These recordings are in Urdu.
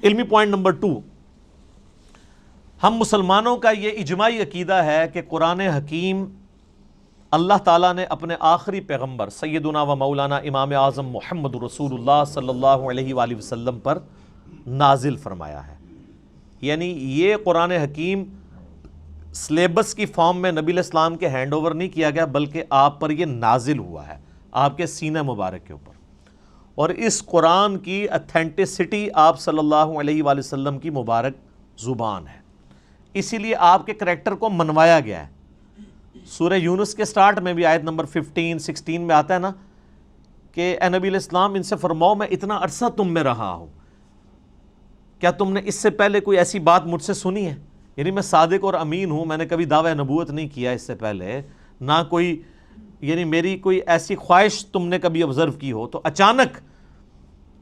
علمی پوائنٹ نمبر 2، ہم مسلمانوں کا یہ اجماعی عقیدہ ہے کہ قرآن حکیم اللہ تعالیٰ نے اپنے آخری پیغمبر سیدنا و مولانا امام اعظم محمد رسول اللہ صلی اللہ علیہ وآلہ وسلم پر نازل فرمایا ہے۔ یعنی یہ قرآن حکیم سلیبس کی فارم میں نبی علیہ السلام کے ہینڈ اوور نہیں کیا گیا، بلکہ آپ پر یہ نازل ہوا ہے، آپ کے سینہ مبارک کے اوپر۔ اور اس قرآن کی اتھینٹسٹی آپ صلی اللہ علیہ وآلہ وسلم کی مبارک زبان ہے، اسی لیے آپ کے کریکٹر کو منوایا گیا ہے۔ سورہ یونس کے سٹارٹ میں بھی آیت نمبر 15-16 میں آتا ہے نا کہ اے نبی علیہ السلام ان سے فرماؤ میں اتنا عرصہ تم میں رہا ہوں، کیا تم نے اس سے پہلے کوئی ایسی بات مجھ سے سنی ہے؟ یعنی میں صادق اور امین ہوں، میں نے کبھی دعویٰ نبوت نہیں کیا اس سے پہلے، نہ کوئی یعنی میری کوئی ایسی خواہش تم نے کبھی آبزرو کی ہو، تو اچانک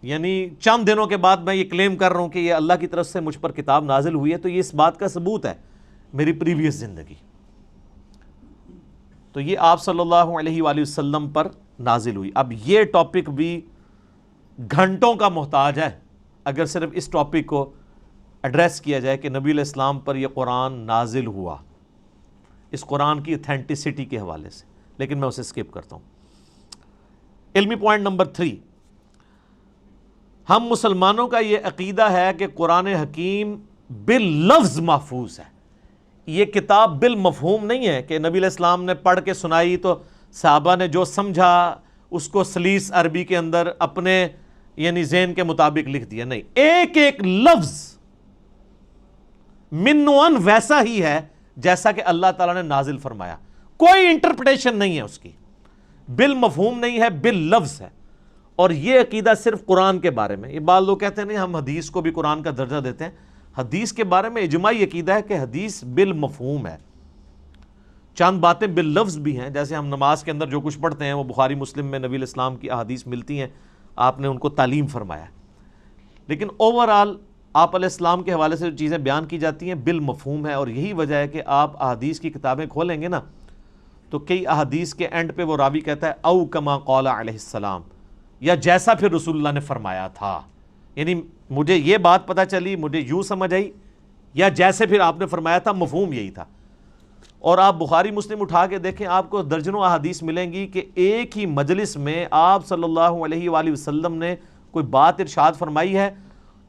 یعنی چند دنوں کے بعد میں یہ کلیم کر رہا ہوں کہ یہ اللہ کی طرف سے مجھ پر کتاب نازل ہوئی ہے، تو یہ اس بات کا ثبوت ہے میری پریویس زندگی۔ تو یہ آپ صلی اللہ علیہ وآلہ وسلم پر نازل ہوئی۔ اب یہ ٹاپک بھی گھنٹوں کا محتاج ہے اگر صرف اس ٹاپک کو ایڈریس کیا جائے کہ نبی علیہ السلام پر یہ قرآن نازل ہوا، اس قرآن کی اتھینٹسٹی کے حوالے سے، لیکن میں اسے سکپ کرتا ہوں۔ علمی پوائنٹ نمبر 3، ہم مسلمانوں کا یہ عقیدہ ہے کہ قرآن حکیم باللفظ محفوظ ہے۔ یہ کتاب بالمفہوم نہیں ہے کہ نبی علیہ السلام نے پڑھ کے سنائی تو صحابہ نے جو سمجھا اس کو سلیس عربی کے اندر اپنے یعنی ذہن کے مطابق لکھ دیا، نہیں، ایک ایک لفظ من و عن ویسا ہی ہے جیسا کہ اللہ تعالیٰ نے نازل فرمایا، کوئی انٹرپریٹیشن نہیں ہے اس کی، بالمفہوم نہیں ہے، باللفظ ہے۔ اور یہ عقیدہ صرف قرآن کے بارے میں، یہ بعض لوگ کہتے ہیں نہیں ہم حدیث کو بھی قرآن کا درجہ دیتے ہیں، حدیث کے بارے میں اجماعی عقیدہ ہے کہ حدیث بالمفہوم ہے، چند باتیں باللفظ بھی ہیں، جیسے ہم نماز کے اندر جو کچھ پڑھتے ہیں وہ بخاری مسلم میں نبی علیہ السلام کی احادیث ملتی ہیں، آپ نے ان کو تعلیم فرمایا، لیکن اوورآل آپ علیہ السلام کے حوالے سے جو چیزیں بیان کی جاتی ہیں بالمفہوم ہے۔ اور یہی وجہ ہے کہ آپ احادیث کی کتابیں کھولیں گے نا تو کئی احادیث کے اینڈ پہ وہ راوی کہتا ہے او کما قال علیہ السلام، یا جیسا پھر رسول اللہ نے فرمایا تھا، یعنی مجھے یہ بات پتہ چلی، مجھے یوں سمجھ آئی، یا جیسے پھر آپ نے فرمایا تھا، مفہوم یہی تھا۔ اور آپ بخاری مسلم اٹھا کے دیکھیں، آپ کو درجنوں احادیث ملیں گی کہ ایک ہی مجلس میں آپ صلی اللہ علیہ وآلہ وسلم نے کوئی بات ارشاد فرمائی ہے،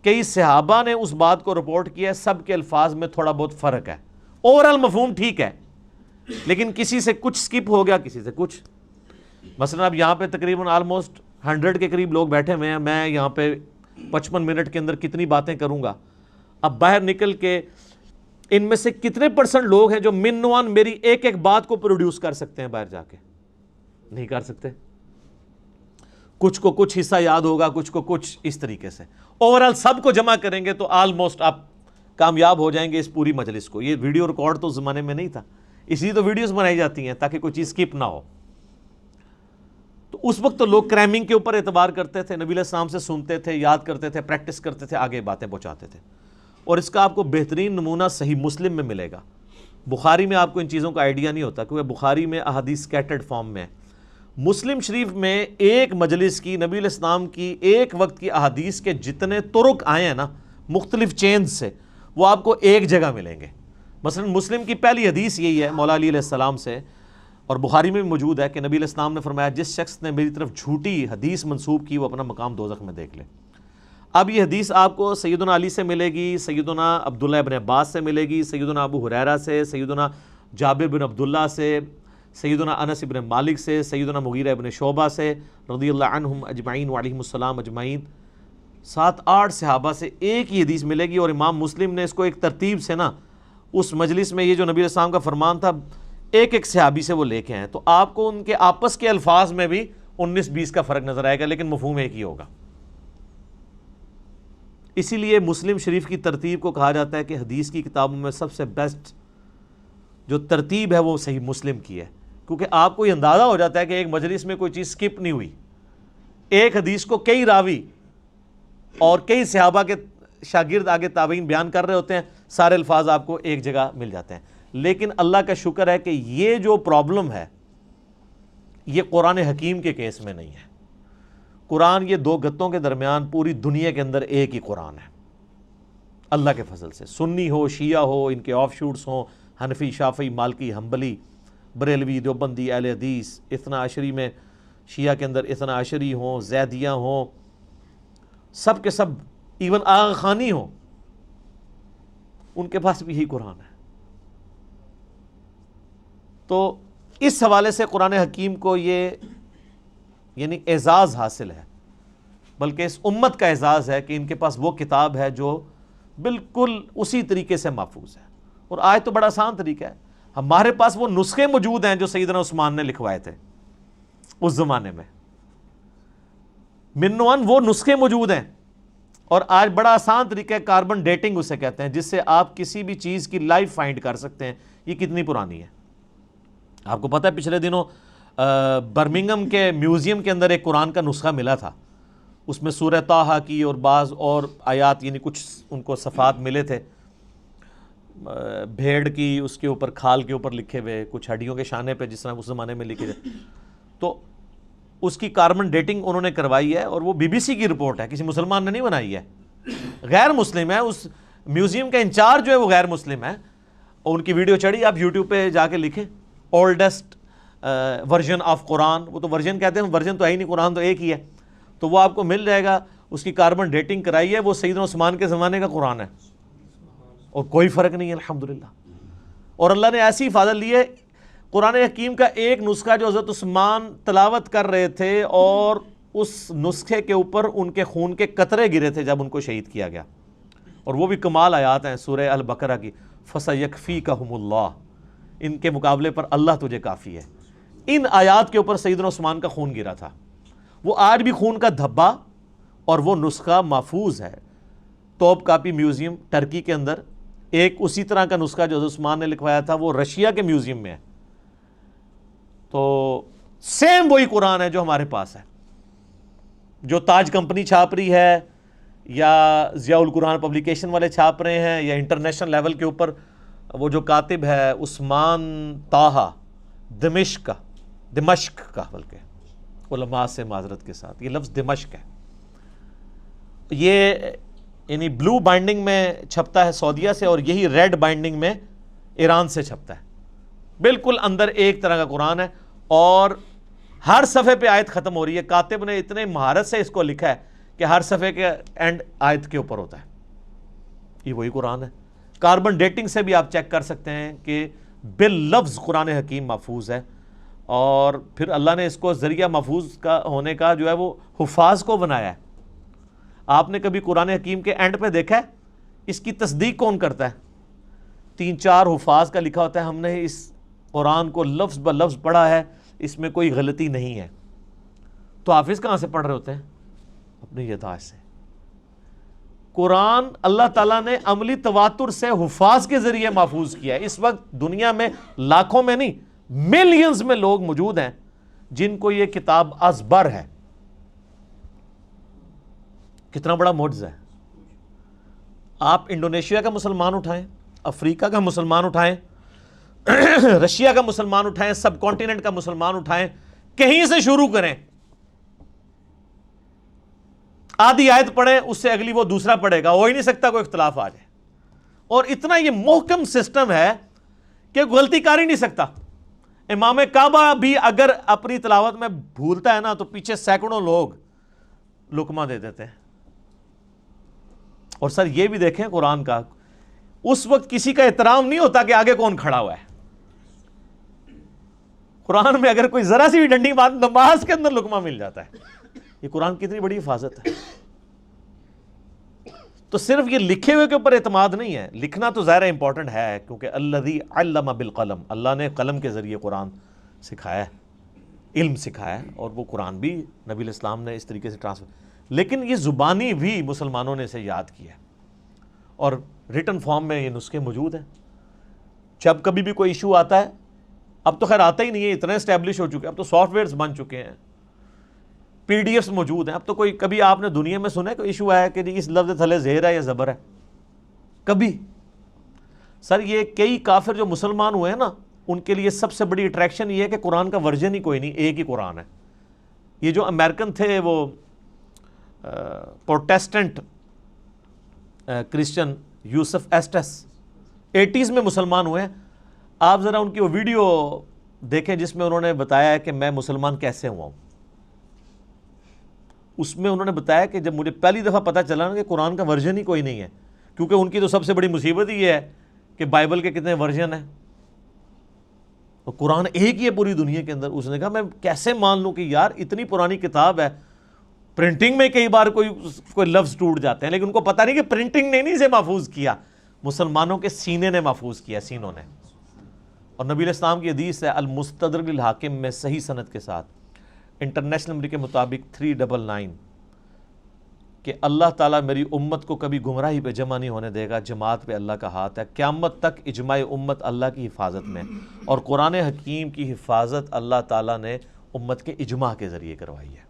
کئی صحابہ نے اس بات کو رپورٹ کیا ہے، سب کے الفاظ میں تھوڑا بہت فرق ہے، اوورال مفہوم ٹھیک ہے، لیکن کسی سے کچھ سکپ ہو گیا، کسی سے کچھ۔ مثلا اب یہاں پہ تقریباً آلموسٹ 100 کے قریب لوگ بیٹھے ہوئے ہیں، میں یہاں پہ 55 منٹ کے اندر کتنی باتیں کروں گا؟ اب باہر نکل کے ان میں سے کتنے پرسنٹ لوگ ہیں جو من و عن میری ایک ایک بات کو پروڈیوس کر سکتے ہیں؟ باہر جا کے نہیں کر سکتے، کچھ کو کچھ حصہ یاد ہوگا، کچھ کو کچھ، اس طریقے سے اوورال سب کو جمع کریں گے تو آلموسٹ آپ کامیاب ہو جائیں گے اس پوری مجلس کو۔ یہ ویڈیو ریکارڈ تو اس زمانے میں نہیں تھا، اس لیے تو ویڈیوز بنائی جاتی ہیں تاکہ کوئی چیز سکپ نہ ہو۔ تو اس وقت تو لوگ کریمنگ کے اوپر اعتبار کرتے تھے، نبی علیہ السلام سے سنتے تھے، یاد کرتے تھے، پریکٹس کرتے تھے، آگے باتیں پہنچاتے تھے۔ اور اس کا آپ کو بہترین نمونہ صحیح مسلم میں ملے گا۔ بخاری میں آپ کو ان چیزوں کا آئیڈیا نہیں ہوتا کیونکہ بخاری میں احادیث سکیٹرڈ فارم میں ہے۔ مسلم شریف میں ایک مجلس کی نبی علیہ السلام کی ایک وقت کی احادیث کے جتنے طرق آئے ہیں نا مختلف چینز سے، وہ آپ کو ایک جگہ ملیں گے۔ مثلا مسلم کی پہلی حدیث یہی ہے مولا علی علیہ السلام سے، اور بخاری میں بھی موجود ہے کہ نبی علیہ السلام نے فرمایا جس شخص نے میری طرف جھوٹی حدیث منسوب کی وہ اپنا مقام دوزخ میں دیکھ لے۔ اب یہ حدیث آپ کو سیدنا علی سے ملے گی، سیدنا عبداللہ ابن عباس سے ملے گی، سیدنا ابو ہریرہ سے، سیدنا جابر بن عبداللہ سے، سیدنا انس بن مالک سے، سیدنا مغیرہ ابن شعبہ سے رضی اللہ عنہم اجمعین وعلیہم السلام اجمعین، 7-8 صحابہ سے ایک ہی حدیث ملے گی۔ اور امام مسلم نے اس کو ایک ترتیب سے نا اس مجلس میں یہ جو نبی علیہ السلام کا فرمان تھا ایک ایک صحابی سے وہ لے کے ہیں، تو آپ کو ان کے آپس کے الفاظ میں بھی 19-20 کا فرق نظر آئے گا، لیکن مفہوم ایک ہی ہوگا۔ اسی لیے مسلم شریف کی ترتیب کو کہا جاتا ہے کہ حدیث کی کتابوں میں سب سے بیسٹ جو ترتیب ہے وہ صحیح مسلم کی ہے، کیونکہ آپ کو یہ اندازہ ہو جاتا ہے کہ ایک مجلس میں کوئی چیز سکپ نہیں ہوئی، ایک حدیث کو کئی راوی اور کئی صحابہ کے شاگرد آگے تابعین بیان کر رہے ہوتے ہیں، سارے الفاظ آپ کو ایک جگہ مل جاتے ہیں۔ لیکن اللہ کا شکر ہے کہ یہ جو پرابلم ہے یہ قرآن حکیم کے کیس میں نہیں ہے۔ قرآن یہ دو گتوں کے درمیان پوری دنیا کے اندر ایک ہی قرآن ہے، اللہ کے فضل سے، سنی ہو، شیعہ ہو، ان کے آف شوٹس ہوں، حنفی، شافعی، مالکی، حنبلی، بریلوی، دیوبندی، اہل حدیث، اثنا عشری میں شیعہ کے اندر اثنا عشری ہوں، زیدیہ ہوں، سب کے سب، ایون آغا خانی ہوں، ان کے پاس بھی یہی قرآن ہے۔ تو اس حوالے سے قرآن حکیم کو یہ یعنی اعزاز حاصل ہے، بلکہ اس امت کا اعزاز ہے کہ ان کے پاس وہ کتاب ہے جو بالکل اسی طریقے سے محفوظ ہے۔ اور آج تو بڑا آسان طریقہ ہے، ہمارے پاس وہ نسخے موجود ہیں جو سیدنا عثمان نے لکھوائے تھے اس زمانے میں، من و عن وہ نسخے موجود ہیں، اور آج بڑا آسان طریقہ ہے، کاربن ڈیٹنگ اسے کہتے ہیں، جس سے آپ کسی بھی چیز کی لائف فائنڈ کر سکتے ہیں یہ کتنی پرانی ہے۔ آپ کو پتہ ہے پچھلے دنوں برمنگھم کے میوزیم کے اندر ایک قرآن کا نسخہ ملا تھا، اس میں سورہ طٰہٰ کی اور بعض اور آیات یعنی کچھ ان کو صفحات ملے تھے، بھیڑ کی اس کے اوپر کھال کے اوپر لکھے ہوئے، کچھ ہڈیوں کے شانے پہ جس طرح اس زمانے میں لکھے تھے، تو اس کی کاربن ڈیٹنگ انہوں نے کروائی ہے، اور وہ بی بی سی کی رپورٹ ہے، کسی مسلمان نے نہیں بنائی ہے، غیر مسلم ہے، اس میوزیم کا انچارج جو ہے وہ غیر مسلم ہے، اور ان کی ویڈیو چڑھی، آپ یوٹیوب پہ جا کے لکھیں اولڈسٹ ورژن آف قرآن، وہ تو ورژن کہتے ہیں، ورژن تو ہے ہی نہیں، قرآن تو ایک ہی ہے، تو وہ آپ کو مل جائے گا، اس کی کاربن ڈیٹنگ کرائی ہے، وہ سیدنا عثمان کے زمانے کا قرآن ہے، اور کوئی فرق نہیں ہے الحمدللہ۔ اور اللہ نے ایسی حفاظت لی ہے، قرآن حکیم کا ایک نسخہ جو حضرت عثمان تلاوت کر رہے تھے، اور اس نسخے کے اوپر ان کے خون کے قطرے گرے تھے جب ان کو شہید کیا گیا، اور وہ بھی کمال آیات ہیں سورہ البقرہ کی، فَسَيَكْفِيكَهُمُ اللَّهُ، ان کے مقابلے پر اللہ تجھے کافی ہے۔ ان آیات کے اوپر سیدنا عثمان کا خون گرا تھا، وہ آج بھی خون کا دھبا اور وہ نسخہ محفوظ ہے توپ کاپی میوزیم ٹرکی کے اندر۔ ایک اسی طرح کا نسخہ جو حضرت عثمان نے لکھوایا تھا وہ رشیا کے میوزیم میں ہے، تو سیم وہی قرآن ہے جو ہمارے پاس ہے، جو تاج کمپنی چھاپ رہی ہے یا ضیاء القرآن پبلیکیشن والے چھاپ رہے ہیں، یا انٹرنیشنل لیول کے اوپر وہ جو کاتب ہے عثمان طٰہٰ دمشق کا، بلکہ علماء سے معذرت کے ساتھ یہ لفظ دمشق ہے، یہ یعنی بلو بائنڈنگ میں چھپتا ہے سعودیہ سے، اور یہی ریڈ بائنڈنگ میں ایران سے چھپتا ہے، بالکل اندر ایک طرح کا قرآن ہے، اور ہر صفحے پہ آیت ختم ہو رہی ہے، کاتب نے اتنے مہارت سے اس کو لکھا ہے کہ ہر صفحے کے اینڈ آیت کے اوپر ہوتا ہے، یہ وہی قرآن ہے۔ کاربن ڈیٹنگ سے بھی آپ چیک کر سکتے ہیں کہ باللفظ قرآن حکیم محفوظ ہے، اور پھر اللہ نے اس کو ذریعہ محفوظ کا ہونے کا جو ہے وہ حفاظ کو بنایا ہے۔ آپ نے کبھی قرآن حکیم کے اینڈ پہ دیکھا ہے اس کی تصدیق کون کرتا ہے؟ 3-4 حفاظ کا لکھا ہوتا ہے ہم نے اس قرآن کو لفظ بہ لفظ پڑھا ہے، اس میں کوئی غلطی نہیں ہے۔ تو حافظ کہاں سے پڑھ رہے ہوتے ہیں؟ اپنی یادداشت سے۔ قرآن اللہ تعالیٰ نے عملی تواتر سے حفاظ کے ذریعے محفوظ کیا ہے۔ اس وقت دنیا میں لاکھوں میں نہیں ملینز میں لوگ موجود ہیں جن کو یہ کتاب ازبر ہے۔ کتنا بڑا معجزہ ہے۔ آپ انڈونیشیا کا مسلمان اٹھائیں، افریقہ کا مسلمان اٹھائیں، رشیا کا مسلمان اٹھائیں، سب کانٹیننٹ کا مسلمان اٹھائیں، کہیں سے شروع کریں، آدھی آیت پڑھیں، اس سے اگلی وہ دوسرا پڑھے گا، ہو ہی نہیں سکتا کوئی اختلاف آ جائے، اور اتنا یہ محکم سسٹم ہے کہ غلطی کر ہی نہیں سکتا۔ امام کعبہ بھی اگر اپنی تلاوت میں بھولتا ہے نا تو پیچھے سینکڑوں لوگ لقمہ دے دیتے ہیں۔ اور سر یہ بھی دیکھیں قرآن کا، اس وقت کسی کا احترام نہیں ہوتا کہ آگے کون کھڑا ہوا ہے۔ قرآن میں اگر کوئی ذرا سی بھی ڈنڈی بات نماز کے اندر لقمہ مل جاتا ہے۔ یہ قرآن کتنی بڑی حفاظت ہے۔ تو صرف یہ لکھے ہوئے کے اوپر اعتماد نہیں ہے، لکھنا تو ظاہر امپورٹنٹ ہے، کیونکہ الذی علم بالقلم، اللہ نے قلم کے ذریعے قرآن سکھایا ہے، علم سکھایا ہے، اور وہ قرآن بھی نبی الاسلام نے اس طریقے سے ٹرانسفر، لیکن یہ زبانی بھی مسلمانوں نے اسے یاد کیا ہے، اور ریٹن فارم میں یہ نسخے موجود ہیں۔ جب کبھی بھی کوئی ایشو آتا ہے، اب تو خیر آتا ہی نہیں ہے، اتنے اسٹیبلش ہو چکے ہیں، اب تو سافٹ ویئرز بن چکے ہیں، پی ڈی ایفs موجود ہیں، اب تو کوئی کبھی آپ نے دنیا میں سنا ہے کوئی ایشو آیا کہ اس لفظ تھلے زہر ہے یا زبر ہے؟ کبھی؟ سر یہ کئی کافر جو مسلمان ہوئے ہیں نا، ان کے لیے سب سے بڑی اٹریکشن یہ ہے کہ قرآن کا ورژن ہی کوئی نہیں، ایک ہی قرآن ہے۔ یہ جو امریکن تھے وہ پروٹیسٹنٹ کرسچن یوسف ایسٹس 80s میں مسلمان ہوئے ہیں. آپ ذرا ان کی وہ ویڈیو دیکھیں جس میں انہوں نے بتایا ہے کہ میں مسلمان کیسے ہوا ہوں. اس میں انہوں نے بتایا کہ جب مجھے پہلی دفعہ پتہ چلا نا کہ قرآن کا ورژن ہی کوئی نہیں ہے، کیونکہ ان کی تو سب سے بڑی مصیبت ہی یہ ہے کہ بائبل کے کتنے ورژن ہیں، اور قرآن ایک ہی ہے پوری دنیا کے اندر. اس نے کہا میں کیسے مان لوں کہ یار اتنی پرانی کتاب ہے، پرنٹنگ میں کئی بار کوئی لفظ ٹوٹ جاتے ہیں، لیکن ان کو پتہ نہیں کہ پرنٹنگ نے نہیں اسے محفوظ کیا، مسلمانوں کے سینے نے محفوظ کیا، سینوں نے. اور نبی علیہ السلام کی حدیث ہے المستدرک للحاکم میں صحیح سند کے ساتھ، انٹرنیشنل نمبر کے مطابق 399، کہ اللہ تعالیٰ میری امت کو کبھی گمراہی پہ جمع نہیں ہونے دے گا، جماعت پہ اللہ کا ہاتھ ہے، قیامت تک اجماع امت اللہ کی حفاظت میں. اور قرآن حکیم کی حفاظت اللہ تعالیٰ نے امت کے اجماع کے ذریعے کروائی ہے.